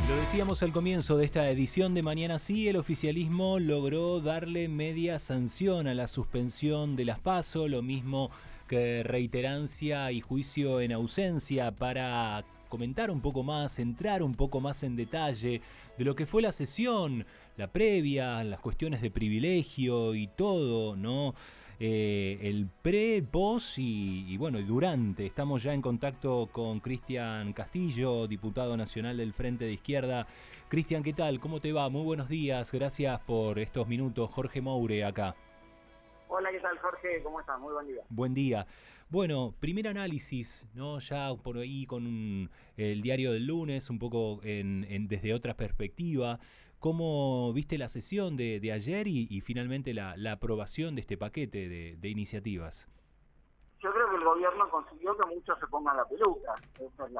Lo decíamos al comienzo de esta edición de Mañana Sí, el oficialismo logró darle media sanción a la suspensión de las PASO, lo mismo que reiterancia y juicio en ausencia, para comentar un poco más, entrar un poco más en detalle de lo que fue la sesión, la previa, las cuestiones de privilegio y todo, ¿no? El pre, post y bueno, y durante. Estamos ya en contacto con Cristian Castillo, diputado nacional del Frente de Izquierda. Cristian, ¿qué tal? ¿Cómo te va? Muy buenos días, gracias por estos minutos. Jorge Moure acá. Hola, ¿qué tal, Jorge? ¿Cómo estás? Muy buen día. Buen día. Bueno, primer análisis, ¿no? Ya por ahí con el diario del lunes, un poco desde otra perspectiva. ¿Cómo viste la sesión de ayer y finalmente la aprobación de este paquete de iniciativas? Yo creo que el gobierno consiguió que muchos se pongan la peluca. Esa es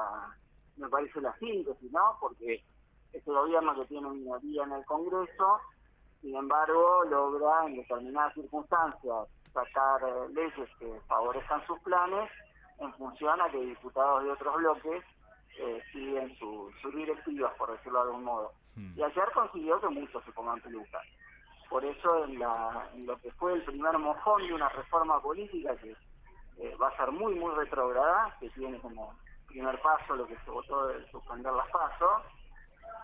me parece la síntesis, ¿no? Porque este gobierno que tiene minoría en el Congreso, sin embargo, logra en determinadas circunstancias sacar leyes que favorezcan sus planes en función a que diputados de otros bloques siguen sus directivas, por decirlo de algún modo. Y ayer consiguió que muchos se pongan peluca. Por eso en lo que fue el primer mojón de una reforma política que va a ser muy, muy retrógrada, que tiene como primer paso lo que se votó de suspender las PASO,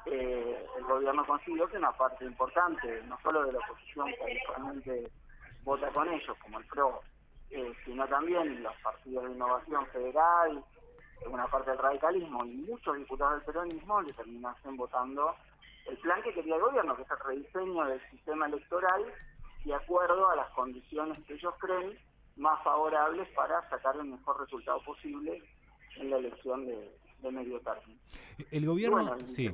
el gobierno consiguió que una parte importante, no solo de la oposición que habitualmente vota con ellos, como el PRO, sino también los partidos de Innovación Federal, una parte del radicalismo y muchos diputados del peronismo le terminasen votando el plan que quería el gobierno, que es el rediseño del sistema electoral de acuerdo a las condiciones que ellos creen más favorables para sacar el mejor resultado posible en la elección de medio término. El Y gobierno, bueno, sí,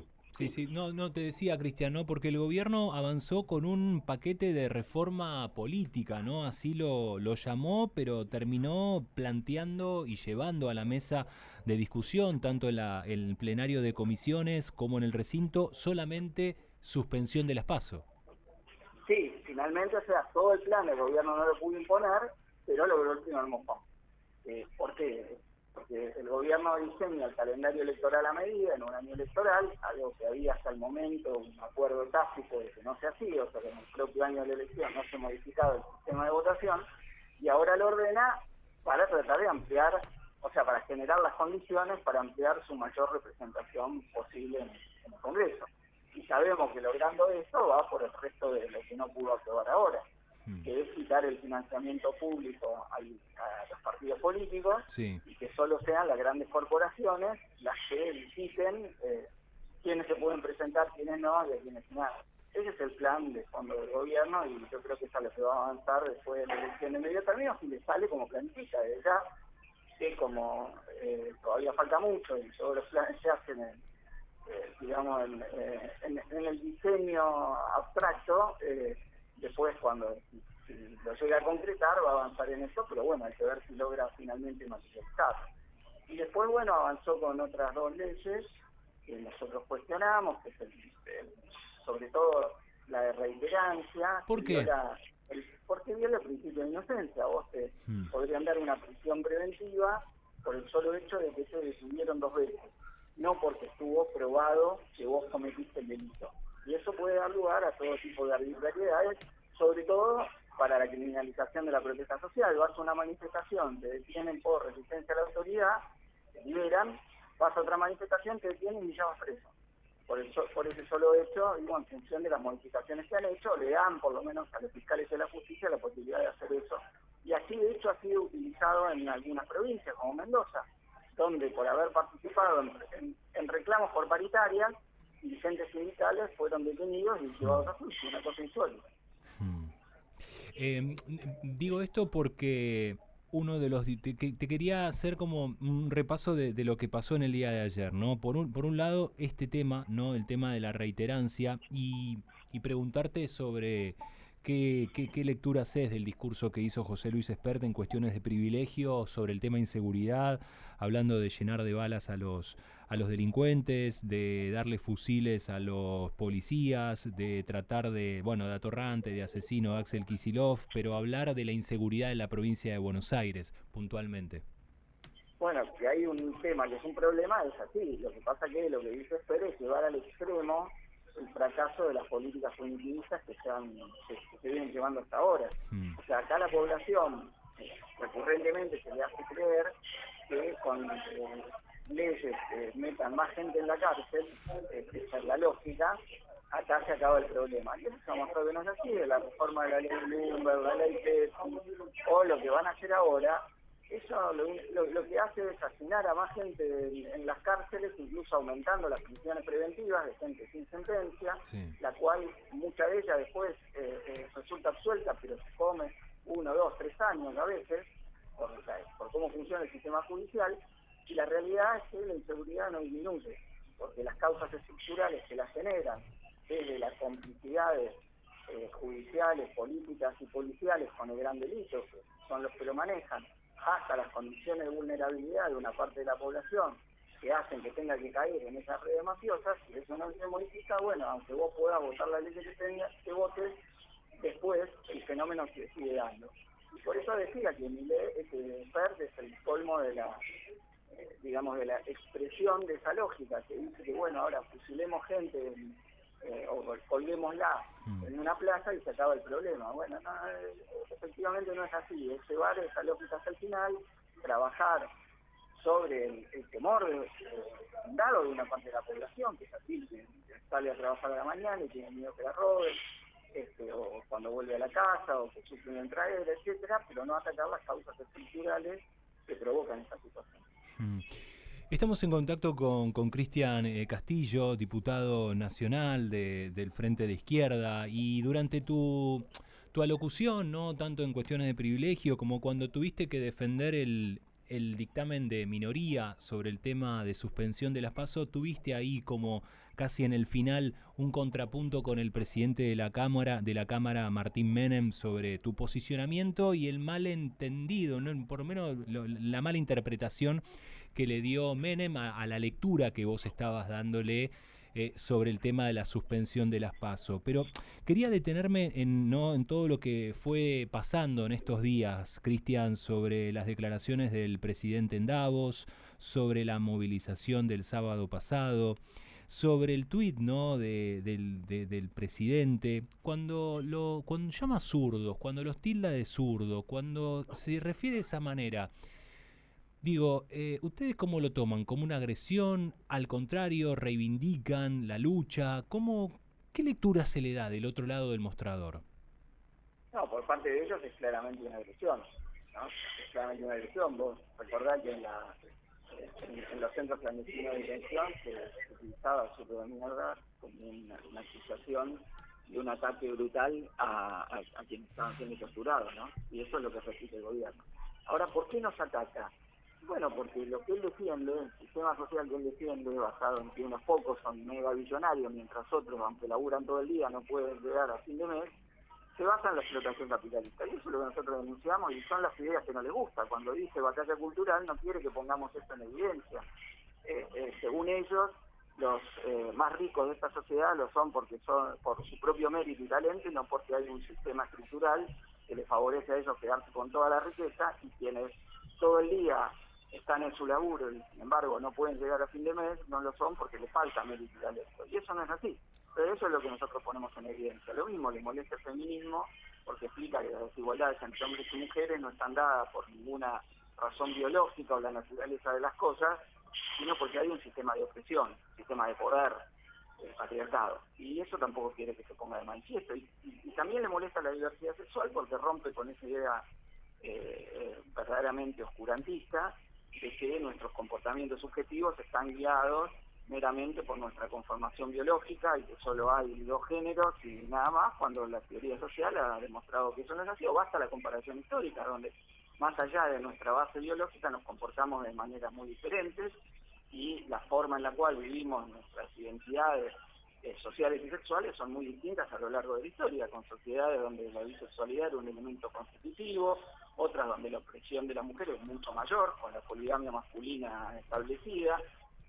no te decía, Cristian, ¿no? Porque el gobierno avanzó con un paquete de reforma política, ¿no? Así lo llamó, pero terminó planteando y llevando a la mesa de discusión, tanto en el plenario de comisiones como en el recinto, solamente suspensión de las PASO. sí, finalmente, o sea, todo el plan el gobierno no lo pudo imponer, pero logró el primer mojón. ¿Por qué? Porque el gobierno diseña el calendario electoral a medida en un año electoral, algo que había hasta el momento un acuerdo tácito de que no se hacía, o sea que en el propio año de la elección no se modificaba el sistema de votación, y ahora lo ordena para tratar de ampliar, o sea, para generar las condiciones para ampliar su mayor representación posible en el Congreso. Y sabemos que logrando eso va por el resto de lo que no pudo aprobar ahora, que es quitar el financiamiento público a los partidos políticos, Sí. y que solo sean las grandes corporaciones las que liciten quiénes se pueden presentar, quiénes no y a quiénes no. Ese es el plan de fondo del gobierno y yo creo que es a lo que va a avanzar después de la elección de medio término, si le sale como planifica de ya, que como todavía falta mucho y todos los planes se hacen digamos, en el diseño abstracto, después cuando si lo llega a concretar va a avanzar en eso, pero bueno, hay que ver si logra finalmente materializar. Y después, bueno, avanzó con otras dos leyes que nosotros cuestionamos, que es sobre todo la de reiterancia, ¿Por qué? porque viola el principio de inocencia. Vos te podrían dar una prisión preventiva por el solo hecho de que se detuvieron 2 veces, no porque estuvo probado que vos cometiste el delito. Y eso puede dar lugar a todo tipo de arbitrariedades, sobre todo para la criminalización de la protesta social. Vas a una manifestación, te detienen por resistencia a la autoridad, te liberan, vas a otra manifestación, te detienen y ya vas preso. Por ese solo hecho, digo, en función de las modificaciones que han hecho, le dan por lo menos a los fiscales de la justicia la posibilidad de hacer eso. Y así, de hecho, ha sido utilizado en algunas provincias, como Mendoza, donde por haber participado en reclamos por paritarias, dirigentes sindicales fueron detenidos y llevados a juicio, una cosa insólita. Digo esto porque uno de los te quería hacer como un repaso de lo que pasó en el día de ayer, ¿no? Por un lado este tema, ¿no? El tema de la reiterancia y preguntarte sobre qué lectura haces del discurso que hizo José Luis Espert en cuestiones de privilegio sobre el tema inseguridad, hablando de llenar de balas a los delincuentes, de darle fusiles a los policías, de tratar de atorrante, de asesino a Axel Kicillof, pero hablar de la inseguridad en la provincia de Buenos Aires, puntualmente. Bueno, que hay un tema que es un problema, es así. Lo que pasa que lo que dice Espert es llevar al extremo el fracaso de las políticas punitivistas que se vienen llevando hasta ahora. O sea, acá la población recurrentemente se le hace creer que con leyes que metan más gente en la cárcel, esa es la lógica, acá se acaba el problema. Y eso se ha mostrado que no es así, de la reforma de la ley Bloomberg, la ley Petty, o lo que van a hacer ahora. Eso lo que hace es asignar a más gente en las cárceles, incluso aumentando las prisiones preventivas de gente sin sentencia, la cual mucha de ella después resulta absuelta, pero se come 1, 2, 3 años a veces, por cómo funciona el sistema judicial, y la realidad es que la inseguridad no disminuye, porque las causas estructurales que la generan, desde las complicidades judiciales, políticas y policiales con el gran delito, que son los que lo manejan, hasta las condiciones de vulnerabilidad de una parte de la población que hacen que tenga que caer en esas redes mafiosas, y eso no se modifica, bueno, aunque vos puedas votar la ley que votes, después el fenómeno se sigue dando. Y por eso decía que PERT es el colmo de la, digamos, de la expresión de esa lógica, que dice que, bueno, ahora fusilemos gente o colguémosla en una plaza y se acaba el problema. Bueno, no, efectivamente no es así, es llevar esa lógica hasta el final, trabajar sobre el temor dado de una parte de la población, que es así, que sale a trabajar a la mañana y tiene miedo que la roben, o cuando vuelve a la casa, o que sufre una entraedera, etcétera, pero no atacar las causas estructurales que provocan esta situación. Estamos en contacto con Cristian Castillo, diputado nacional del Frente de Izquierda, y durante tu alocución, no tanto en cuestiones de privilegio como cuando tuviste que defender el dictamen de minoría sobre el tema de suspensión de las PASO, tuviste ahí como casi en el final un contrapunto con el presidente de la Cámara, Martín Menem, sobre tu posicionamiento y el malentendido, ¿no? Por lo menos la mala interpretación que le dio Menem a la lectura que vos estabas dándole sobre el tema de la suspensión de las PASO. Pero quería detenerme en todo lo que fue pasando en estos días, Cristian, sobre las declaraciones del presidente en Davos, sobre la movilización del sábado pasado, sobre el tuit, ¿no?, del presidente, cuando llama zurdos, cuando los tilda de zurdo, cuando se refiere de esa manera. Digo, ¿ustedes cómo lo toman? ¿Como una agresión? ¿Al contrario, reivindican la lucha? ¿Qué lectura se le da del otro lado del mostrador? No, por parte de ellos es claramente una agresión, ¿no? Es claramente una agresión. Vos recordás que en los centros clandestinos de detención se utilizaba su mierda como una acusación de un ataque brutal a quienes estaban siendo torturados, ¿no? Y eso es lo que repite el gobierno. Ahora, ¿por qué nos ataca? Bueno, porque lo que él defiende, el sistema social que él defiende, basado en que unos pocos son mega billonarios, mientras otros, aunque laburan todo el día, no pueden llegar a fin de mes, se basa en la explotación capitalista. Y eso es lo que nosotros denunciamos y son las ideas que no les gusta. Cuando dice batalla cultural, no quiere que pongamos esto en evidencia. Según ellos, los más ricos de esta sociedad lo son porque son por su propio mérito y talento, y no porque hay un sistema estructural que les favorece a ellos quedarse con toda la riqueza, y quienes todo el día están en su laburo y sin embargo no pueden llegar a fin de mes, no lo son porque les falta mérito y talento. Y eso no es así. Pero eso es lo que nosotros ponemos en evidencia. Lo mismo le molesta el feminismo porque explica que las desigualdades entre hombres y mujeres no están dadas por ninguna razón biológica o la naturaleza de las cosas, sino porque hay un sistema de opresión, un sistema de poder, patriarcado. Y eso tampoco quiere que se ponga de manifiesto. Y también le molesta la diversidad sexual porque rompe con esa idea verdaderamente oscurantista de que nuestros comportamientos subjetivos están guiados meramente por nuestra conformación biológica y que solo hay 2 géneros y nada más, cuando la teoría social ha demostrado que eso no es así. O basta la comparación histórica, donde más allá de nuestra base biológica nos comportamos de maneras muy diferentes, y la forma en la cual vivimos nuestras identidades sociales y sexuales son muy distintas a lo largo de la historia, con sociedades donde la bisexualidad era un elemento constitutivo, otras donde la opresión de la mujer es mucho mayor, con la poligamia masculina establecida,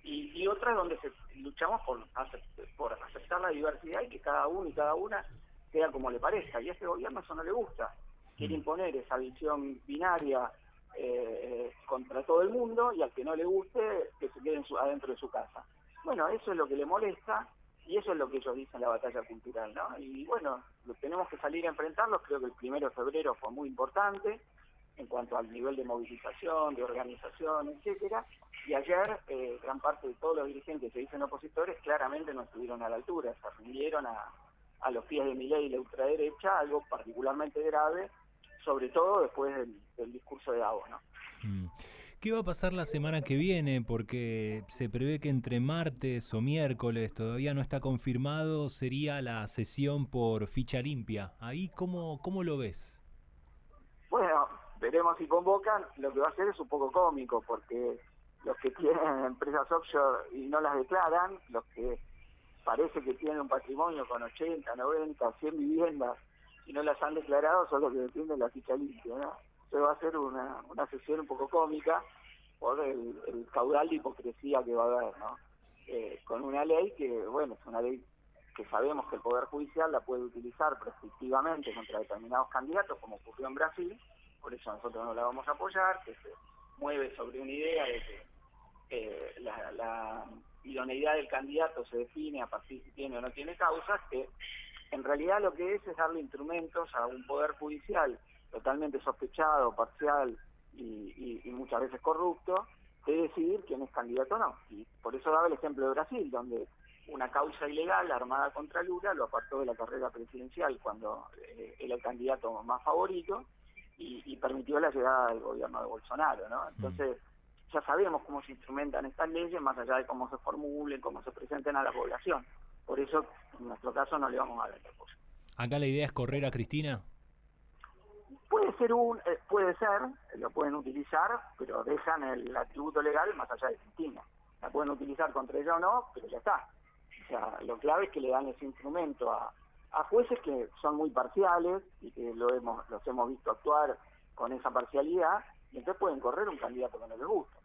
y otras donde luchamos por aceptar la diversidad y que cada uno y cada una sea como le parezca. Y a este gobierno eso no le gusta. Quiere imponer esa visión binaria contra todo el mundo, y al que no le guste, que se quede adentro de su casa. Bueno, eso es lo que le molesta y eso es lo que ellos dicen la batalla cultural, ¿no? Y bueno, tenemos que salir a enfrentarlos. Creo que el 1 de febrero fue muy importante en cuanto al nivel de movilización, de organización, etcétera. Y ayer gran parte de todos los dirigentes que se dicen opositores claramente no estuvieron a la altura, se rindieron a los pies de Milei y la ultraderecha, algo particularmente grave, sobre todo después del discurso de Davos, ¿no? ¿Qué va a pasar la semana que viene? Porque se prevé que entre martes o miércoles, todavía no está confirmado, sería la sesión por ficha limpia. Ahí, ¿cómo lo ves? Bueno, veremos si convocan. Lo que va a ser es un poco cómico, porque los que tienen empresas offshore y no las declaran, los que parece que tienen un patrimonio con 80, 90, 100 viviendas y no las han declarado, son los que defienden la ficha limpia, ¿no? Entonces va a ser una sesión un poco cómica por el caudal de hipocresía que va a haber, ¿no? Con una ley que, bueno, es una ley que sabemos que el Poder Judicial la puede utilizar prescriptivamente contra determinados candidatos, como ocurrió en Brasil, por eso nosotros no la vamos a apoyar, que se mueve sobre una idea de que la idoneidad del candidato se define a partir si tiene o no tiene causas, que en realidad lo que es darle instrumentos a un Poder Judicial totalmente sospechado, parcial y muchas veces corrupto, de decidir quién es candidato o no. Y por eso daba el ejemplo de Brasil, donde una causa ilegal armada contra Lula lo apartó de la carrera presidencial cuando era el candidato más favorito y permitió la llegada del gobierno de Bolsonaro, ¿no? Entonces, ya sabemos cómo se instrumentan estas leyes, más allá de cómo se formulen, cómo se presenten a la población. Por eso, en nuestro caso, no le vamos a dar esta cosa. ¿Acá la idea es correr a Cristina? Puede ser, lo pueden utilizar, pero dejan el atributo legal más allá de Cristina. La pueden utilizar contra ella o no, pero ya está. O sea, lo clave es que le dan ese instrumento a jueces que son muy parciales y que los hemos visto actuar con esa parcialidad, y entonces pueden correr un candidato que no les gusta.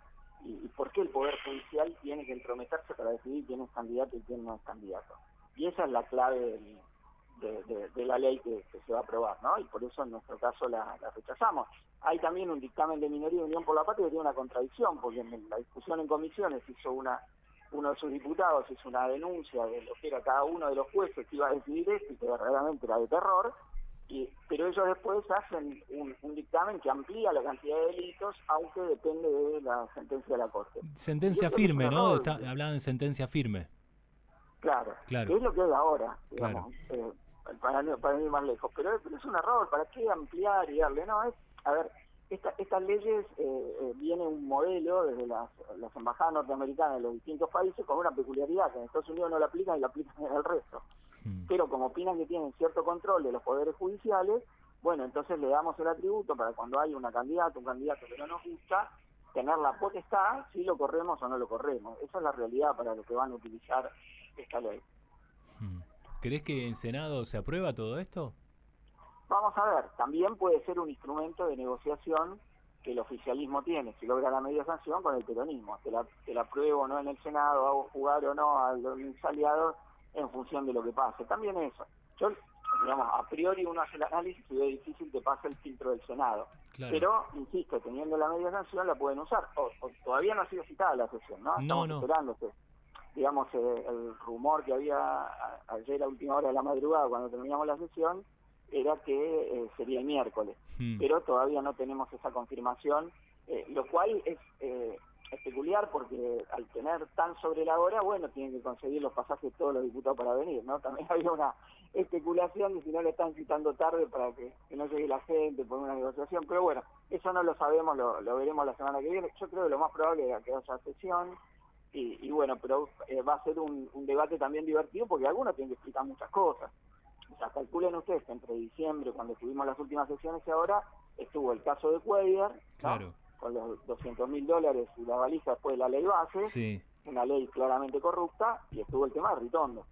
¿Y por qué el Poder Judicial tiene que entrometerse para decidir quién es candidato y quién no es candidato? Y esa es la clave de la ley que se va a aprobar, ¿no? Y por eso en nuestro caso la rechazamos. Hay también un dictamen de minoría de Unión por la Patria que tiene una contradicción, porque en la discusión en comisiones uno de sus diputados hizo una denuncia de lo que era cada uno de los jueces que iba a decidir esto y que verdaderamente era de terror, pero ellos después hacen un dictamen que amplía la cantidad de delitos, aunque depende de la sentencia de la Corte. Sentencia firme, ¿no? Hablaban de sentencia firme. Claro, que es lo que hay ahora, digamos, claro. Para ir más lejos. Pero es un error, ¿para qué ampliar y darle? No, a ver, estas leyes viene un modelo desde las embajadas norteamericanas de los distintos países con una peculiaridad, que en Estados Unidos no la aplican y la aplican en el resto. Pero como opinan que tienen cierto control de los poderes judiciales, bueno, entonces le damos el atributo para cuando hay un candidato que no nos gusta, tener la potestad si lo corremos o no lo corremos. Esa es la realidad para lo que van a utilizar esta ley. ¿Crees que en Senado se aprueba todo esto? Vamos a ver, también puede ser un instrumento de negociación que el oficialismo tiene, si logra la media sanción, con el peronismo. Te la apruebo o no en el Senado, hago jugar o no a los aliados en función de lo que pase. También eso. Yo, digamos, a priori uno hace el análisis y ve difícil que pase el filtro del Senado. Claro. Pero, insisto, teniendo la media sanción la pueden usar. O todavía no ha sido citada la sesión, ¿no? Estamos esperándose. Digamos, el rumor que había ayer a última hora de la madrugada cuando terminamos la sesión era que sería el miércoles, pero todavía no tenemos esa confirmación, lo cual es peculiar porque al tener tan sobre la hora, bueno, tienen que conseguir los pasajes todos los diputados para venir, ¿no? También había una especulación de si no le están citando tarde para que no llegue la gente por una negociación, pero bueno, eso no lo sabemos, lo veremos la semana que viene. Yo creo que lo más probable es que haya sesión. Y bueno, pero va a ser un debate también divertido porque algunos tienen que explicar muchas cosas. O sea, calculen ustedes que entre diciembre, cuando tuvimos las últimas sesiones y ahora, estuvo el caso de Cuellar, ¿no? Claro. Con los $200.000 y la valija después de la ley base, sí. Una ley claramente corrupta, y estuvo el tema de Ritondo.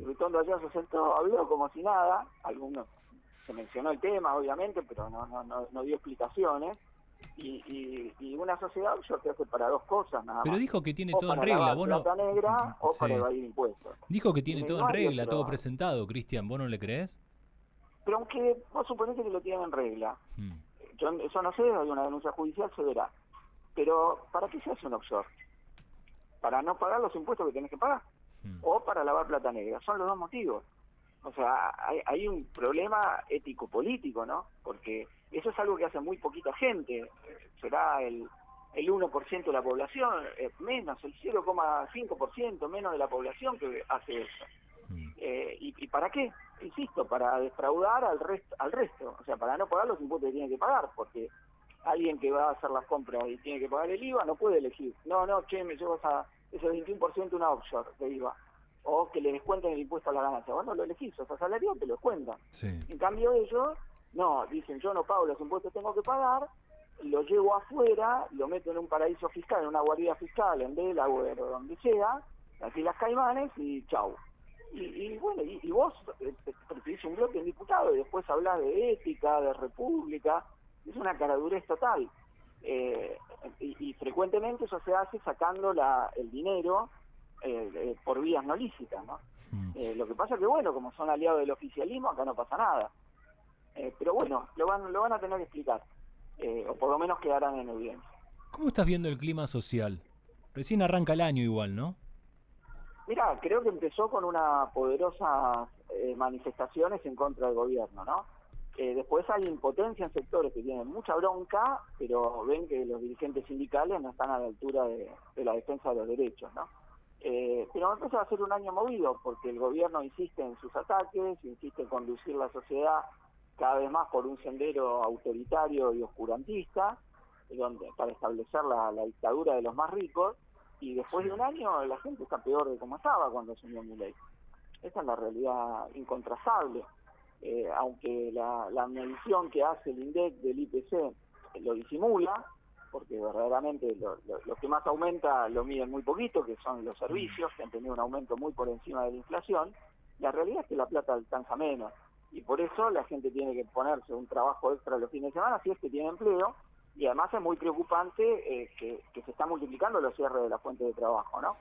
Ritondo ayer se sentó, habló como si nada, se mencionó el tema, obviamente, pero no dio explicaciones. Y una sociedad, yo creo que para dos cosas nada más. Pero dijo que tiene todo en regla, vos no... plata negra o para evadir impuestos. Dijo que tiene todo en regla, todo presentado, Cristian, ¿vos no le creés? Pero aunque vos suponés que lo tienen en regla, yo eso no sé, hay una denuncia judicial, se verá. Pero ¿para qué se hace un offshore? para no pagar los impuestos que tenés que pagar, o para lavar plata negra. Son los dos motivos. O sea, hay un problema ético-político, ¿no? Porque eso es algo que hace muy poquita gente. Será el 1% de la población, menos, el 0,5% menos de la población que hace eso. ¿Y para qué? Insisto, para defraudar al resto. O sea, para no pagar los impuestos que tiene que pagar, porque alguien que va a hacer las compras y tiene que pagar el IVA no puede elegir. No, che, me llevas a ese 21% una offshore de IVA. O que le descuenten el impuesto a la ganancia. Vos no lo elegís, sos asalariado, te lo descuentan. Sí. En cambio ellos, no, dicen yo no pago los impuestos que tengo que pagar, lo llevo afuera, lo meto en un paraíso fiscal, en una guarida fiscal, en Delaware o donde sea, aquí las Caimanes y chau. Y bueno, y vos preferís un bloque en diputado y después hablás de ética, de república, es una caradurez total. Y frecuentemente eso se hace sacando el dinero por vías no lícitas, ¿no? Lo que pasa que, bueno, como son aliados del oficialismo, acá no pasa nada. Pero bueno, lo van a tener que explicar, o por lo menos quedarán en evidencia. ¿Cómo estás viendo el clima social? Recién arranca el año igual, ¿no? Mirá, creo que empezó con una poderosa manifestaciones en contra del gobierno, ¿no? Después hay impotencia en sectores que tienen mucha bronca, pero ven que los dirigentes sindicales no están a la altura de la defensa de los derechos, ¿no? Pero me parece va a ser un año movido, porque el gobierno insiste en sus ataques, insiste en conducir la sociedad cada vez más por un sendero autoritario y oscurantista, para establecer la dictadura de los más ricos, y después de un año la gente está peor de como estaba cuando asumió Milei. Esa es la realidad incontrastable. Aunque la medición que hace el INDEC del IPC lo disimula, porque verdaderamente lo que más aumenta lo miden muy poquito, que son los servicios, que han tenido un aumento muy por encima de la inflación, la realidad es que la plata alcanza menos, y por eso la gente tiene que ponerse un trabajo extra los fines de semana si es que tiene empleo, y además es muy preocupante que se están multiplicando los cierres de la fuente de trabajo, ¿no?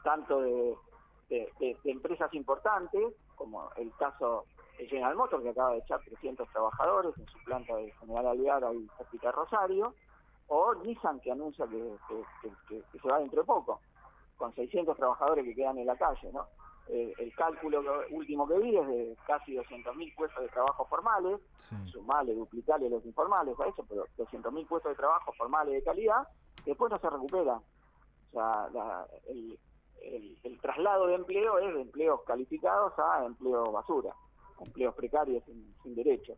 Tanto de empresas importantes, como el caso de General Motors, que acaba de echar 300 trabajadores en su planta de General Alvear y cerquita de Rosario, o Nissan, que anuncia que se va dentro de poco, con 600 trabajadores que quedan en la calle, ¿no? El cálculo último que vi es de casi 200.000 puestos de trabajo formales, sumale, duplicale los informales a eso, pero 200.000 puestos de trabajo formales de calidad, que después no se recuperan. O sea, el traslado de empleo es de empleos calificados a empleos basura, empleos precarios sin derecho,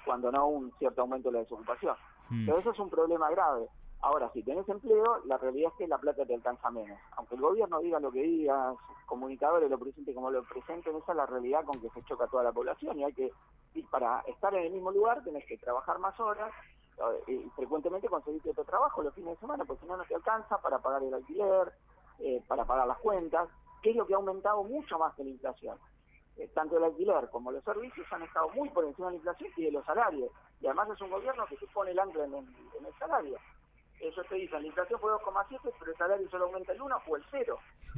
cuando no un cierto aumento de la desocupación. Pero eso es un problema grave. Ahora, si tenés empleo, la realidad es que la plata te alcanza menos. Aunque el gobierno diga lo que diga, sus comunicadores lo presenten como lo presenten, esa es la realidad con que se choca toda la población. Y para estar en el mismo lugar tenés que trabajar más horas, y frecuentemente conseguirte otro trabajo los fines de semana, porque si no, no te alcanza para pagar el alquiler, para pagar las cuentas, que es lo que ha aumentado mucho más que la inflación. Tanto el alquiler como los servicios han estado muy por encima de la inflación y de los salarios. Y además es un gobierno que se pone el ancla en el salario. Ellos te dicen, la inflación fue 2,7, pero el salario solo aumenta el 1 o el 0.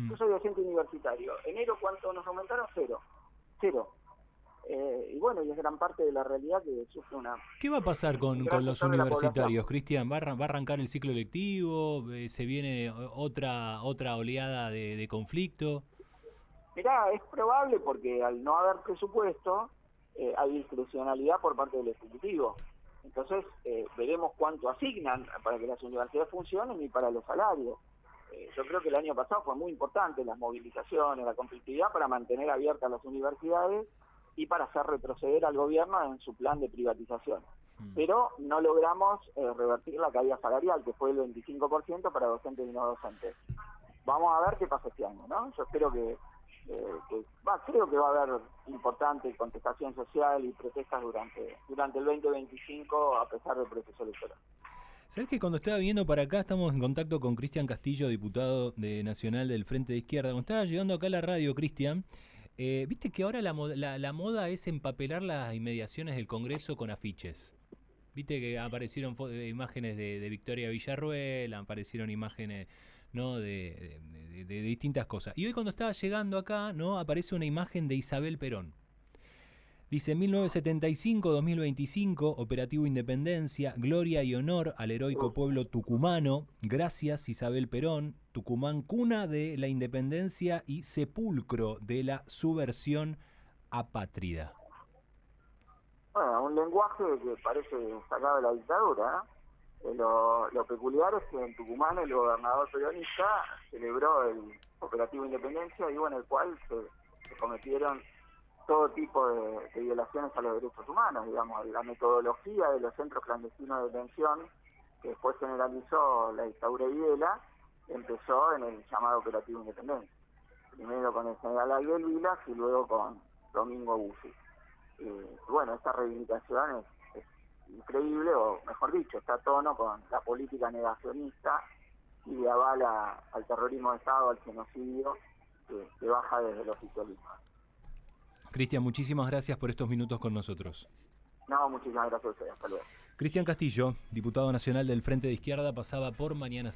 Yo soy docente universitario. Enero, ¿cuánto nos aumentaron? 0. Y bueno, y es gran parte de la realidad que sufre una... ¿Qué va a pasar con los universitarios, Cristian? ¿Va a arrancar el ciclo lectivo? ¿Se viene otra oleada de conflicto? Mirá, es probable porque al no haber presupuesto, hay discrecionalidad por parte del Ejecutivo. Entonces, veremos cuánto asignan para que las universidades funcionen y para los salarios. Yo creo que el año pasado fue muy importante las movilizaciones, la conflictividad para mantener abiertas las universidades y para hacer retroceder al gobierno en su plan de privatización. Pero no logramos revertir la caída salarial, que fue el 25% para docentes y no docentes. Vamos a ver qué pasa este año, ¿no? Yo espero creo que va a haber importante contestación social y protestas durante el 2025 a pesar del proceso electoral. ¿Sabés que cuando estaba viendo para acá estamos en contacto con Cristian Castillo, diputado nacional del Frente de Izquierda? Cuando estaba llegando acá a la radio, Cristian, viste que ahora la moda es empapelar las inmediaciones del Congreso con afiches. Viste que aparecieron imágenes de Victoria Villarruel, aparecieron imágenes, ¿no?, de distintas cosas. Y hoy cuando estaba llegando acá, ¿no?, aparece una imagen de Isabel Perón. Dice 1975-2025, Operativo Independencia, gloria y honor al heroico pueblo tucumano. Gracias Isabel Perón. Tucumán, cuna de la independencia y sepulcro de la subversión apátrida. Bueno, un lenguaje que parece sacado de la dictadura, ¿eh? Lo peculiar es que en Tucumán el gobernador peronista celebró el Operativo Independencia, y en el cual se cometieron todo tipo de violaciones a los derechos humanos, digamos. La metodología de los centros clandestinos de detención, que después generalizó la dictadura de Videla, empezó en el llamado Operativo Independencia. Primero con el general Ariel Vilas y luego con Domingo Bussi. Esta reivindicación es increíble, o mejor dicho, está a tono con la política negacionista y de aval al terrorismo de Estado, al genocidio, que baja desde el oficialismo. Cristian, muchísimas gracias por estos minutos con nosotros. No, muchísimas gracias a ustedes. Hasta luego. Cristian Castillo, diputado nacional del Frente de Izquierda, pasaba por Mañana